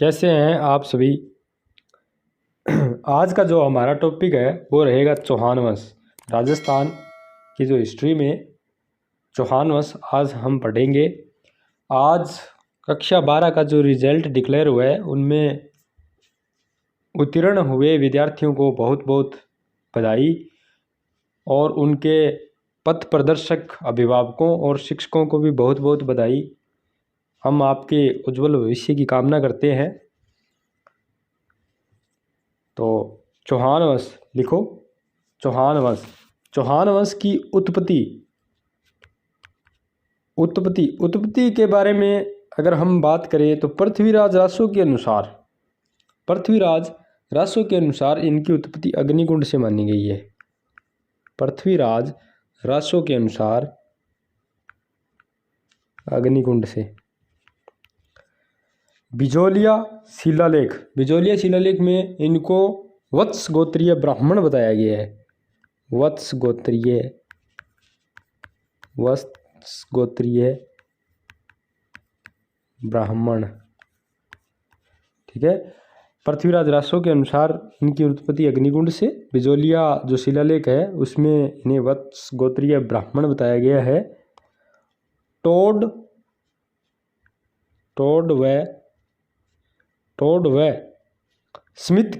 कैसे हैं आप सभी। आज का जो हमारा टॉपिक है वो रहेगा चौहान वंश। राजस्थान की जो हिस्ट्री में चौहान वंश आज हम पढ़ेंगे। आज कक्षा 12 का जो रिजल्ट डिक्लेयर हुआ है उनमें उत्तीर्ण हुए विद्यार्थियों को बहुत बहुत बधाई और उनके पथ प्रदर्शक अभिभावकों और शिक्षकों को भी बहुत बहुत बधाई। हम आपके उज्जवल भविष्य की कामना करते हैं। तो चौहान वंश लिखो। चौहान वंश की उत्पत्ति के बारे में अगर हम बात करें तो पृथ्वीराज रासो के अनुसार इनकी उत्पत्ति अग्निकुंड से मानी गई है। पृथ्वीराज रासो के अनुसार अग्निकुंड से। बिजोलिया शिलालेख में इनको वत्स गोत्रीय ब्राह्मण बताया गया है। वत्स गोत्रीय ब्राह्मण, ठीक है। पृथ्वीराज रासो के अनुसार इनकी उत्पत्ति अग्निकुंड से। बिजोलिया जो शिलालेख है उसमें इन्हें वत्स गोत्रीय ब्राह्मण बताया गया है। टोड व स्मिथ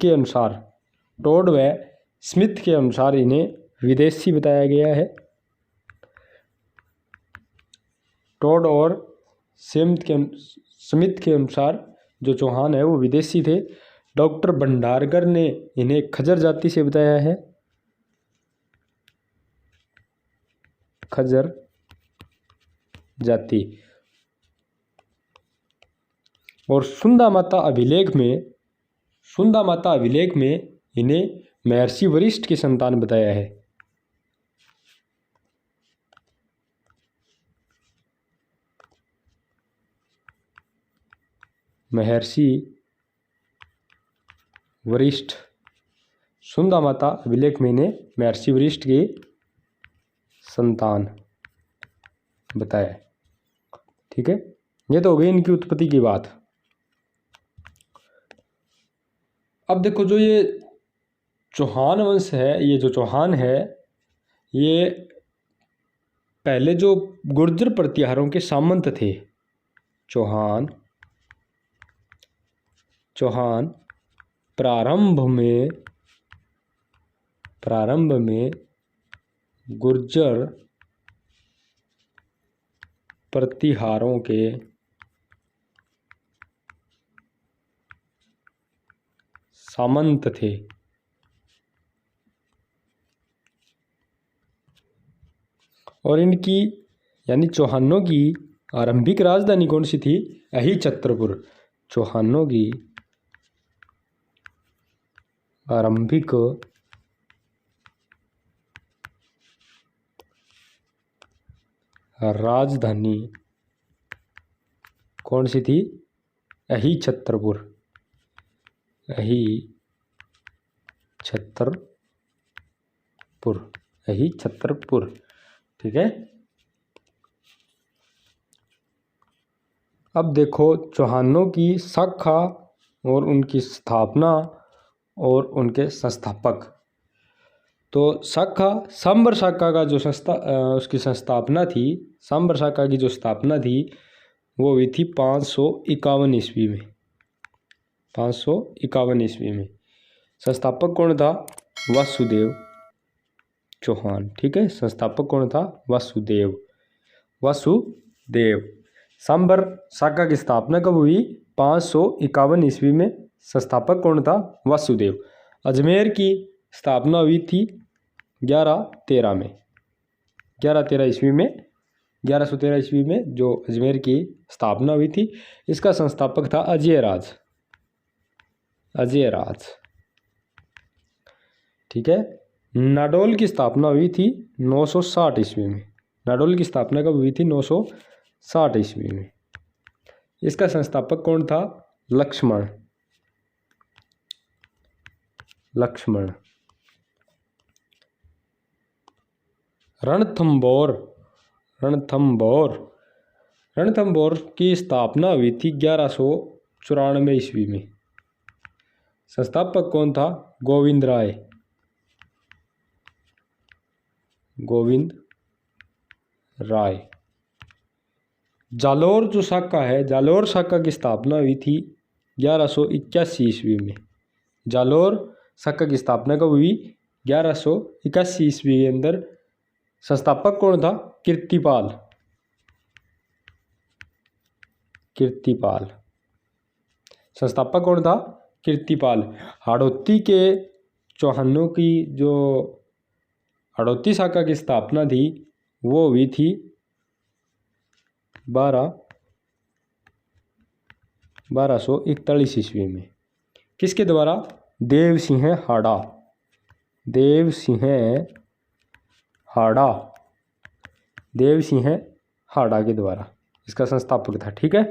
के अनुसार इन्हें विदेशी बताया गया है। टोड और स्मिथ के अनुसार जो चौहान है वो विदेशी थे। डॉक्टर भंडारकर ने इन्हें खजर जाति से बताया है। खजर जाति। और सुंदा माता अभिलेख में इन्हें महर्षि वशिष्ठ की संतान बताया है। महर्षि वशिष्ठ। सुंदा माता अभिलेख में इन्हें महर्षि वशिष्ठ की संतान बताया, ठीक है। ये तो हो गई इनकी उत्पत्ति की बात। अब देखो जो ये चौहान वंश है, ये जो चौहान है ये पहले जो गुर्जर प्रतिहारों के सामंत थे। चौहान प्रारंभ में गुर्जर प्रतिहारों के सामंत थे। और इनकी यानी चौहानों की आरंभिक राजधानी कौन सी थी? यही छत्रपुर। चौहानों की आरंभिक राजधानी कौन सी थी? यही छत्रपुर। ठीक है। अब देखो चौहानों की शाखा और उनकी स्थापना और उनके संस्थापक। तो शाखा सांबर शाखा का जो उसकी संस्थापना थी, सांबर शाखा की जो स्थापना थी वो हुई थी 551 ईस्वी में। 551 ईस्वी में। संस्थापक कौन था? वासुदेव चौहान, ठीक है। संस्थापक कौन था? वासुदेव। सांबर शाखा की स्थापना कब हुई? 551 ईस्वी में। संस्थापक कौन था? वासुदेव। अजमेर की स्थापना हुई थी 1113 में। 1113 ईस्वी में जो अजमेर की स्थापना हुई थी, इसका संस्थापक था अजयराज, ठीक है। नाडोल की स्थापना हुई थी 960 ईस्वी में। नाडोल की स्थापना कब हुई थी? 960 ईस्वी में। इसका संस्थापक कौन था? लक्ष्मण। रणथंबोर की स्थापना हुई थी 1100 1894 ईस्वी में। संस्थापक कौन था? गोविंद राय। गोविंद राय। जालोर जो शाखा है, जालोर शाखा की स्थापना हुई थी 1181 ईस्वी में। जालोर शाखा की स्थापना कब हुई? 1181 ईस्वी के अंदर। संस्थापक कौन था? कीर्तिपाल। कीर्तिपाल। संस्थापक कौन था? कीर्तिपाल। हाड़ौती के चौहानों की जो हाड़ौती शाखा की स्थापना थी वो हुई थी 1241 ईस्वी में। किसके द्वारा? देव सिंह हाड़ा। देव सिंह हाड़ा। देव सिंह हाड़ा के द्वारा इसका संस्थापक था। ठीक है,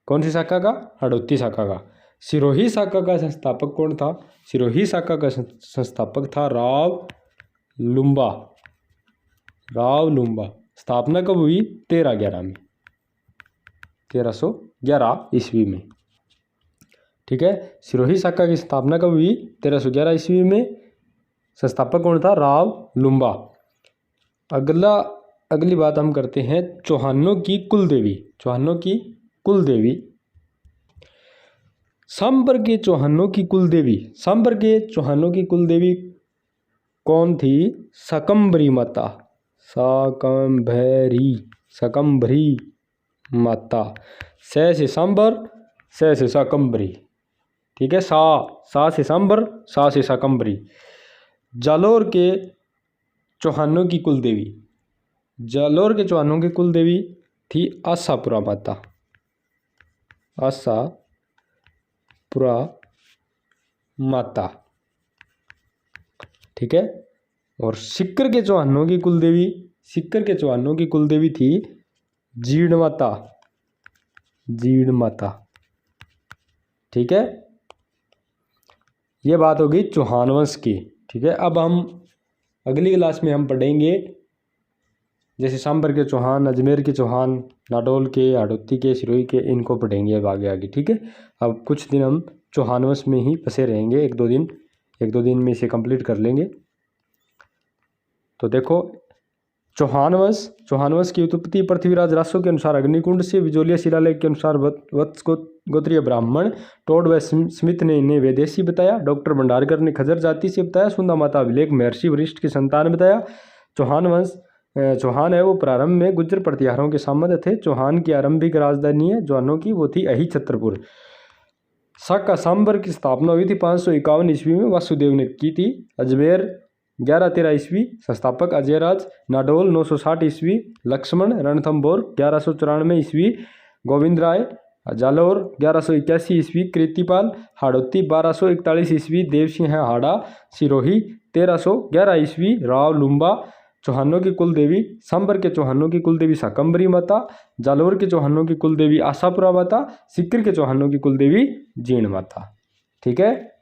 कौन सी शाखा का? हाड़ौती शाखा का। सिरोही शाखा का संस्थापक कौन था? सिरोही शाखा का संस्थापक था राव लुम्बा। राव लुम्बा। स्थापना कब हुई? 1311 में। 1311 ईस्वी में। ठीक है, सिरोही शाखा की स्थापना कब हुई? 1311 ईस्वी में। संस्थापक कौन था? राव लुम्बा। अगली बात हम करते हैं चौहानों की कुल देवी। चौहानों की कुल देवी। सांबर के चौहानों की कुल देवी। सांबर के चौहानों की कुल देवी कौन थी? शकंभरी माता। शकंभरी माता। स से सांबर, स से शकंभरी। ठीक है, सा से सांबर, सा से शकंभरी। जालोर के चौहानों की कुल देवी। जालोर के चौहानों की कुल देवी थी आशापुरा माता। आशापुरा माता। ठीक है, और सिक्कर के चौहानों की कुल देवी, सिक्कर के चौहानों की कुल देवी थी जीर्ण माता। जीर्ण माता। ठीक है, ये बात हो गई चौहान वंश की। ठीक है, अब हम अगली क्लास में हम पढ़ेंगे जैसे सांबर के चौहान, अजमेर के चौहान, नाडोल के, हाड़ौती के, सिरोही के, इनको पढ़ेंगे अब आगे आगे। ठीक है, अब कुछ दिन हम चौहान वंश में ही फंसे रहेंगे। एक दो दिन में इसे कंप्लीट कर लेंगे। तो देखो, चौहान वंश की उत्पत्ति पृथ्वीराज रासो के अनुसार अग्निकुंड से, विजोलिया शिलालेख के अनुसार वत्स गोत्रीय ब्राह्मण टोड व स्मिथ ने इन्हें वेदेशी बताया। डॉक्टर भंडारकर ने खजर जाति से बताया। सुंदा माता अभिलेख महर्षि वरिष्ठ की संतान बताया। चौहान है वो प्रारंभ में गुज्जर प्रतिहारों के सामंत थे। चौहान की आरंभिक राजधानी है जौनों की, वो थी अही छत्रपुर। शाखा सांबर की स्थापना हुई थी 551 ईस्वी में, वासुदेव ने की थी। अजमेर 1113 ईस्वी। संस्थापक अजयराज। नाडोल 960 ईस्वी, लक्ष्मण रणथंभौर 1194 ईस्वी, गोविंद राय। जालोर 1181 ईस्वी, कीर्तिपाल। हाड़ौती 1241 ईस्वी, देवसिंह हाड़ा। सिरोही 1311 ईस्वी, राव लुम्बा। चौहानों की कुल देवी। सांबर के चौहानों की कुल देवी शकंभरी माता। जालोर के चौहानों की कुल देवी आशापुरा माता। सिक्कर के चौहानों की कुल देवी जीर्ण माता। ठीक है।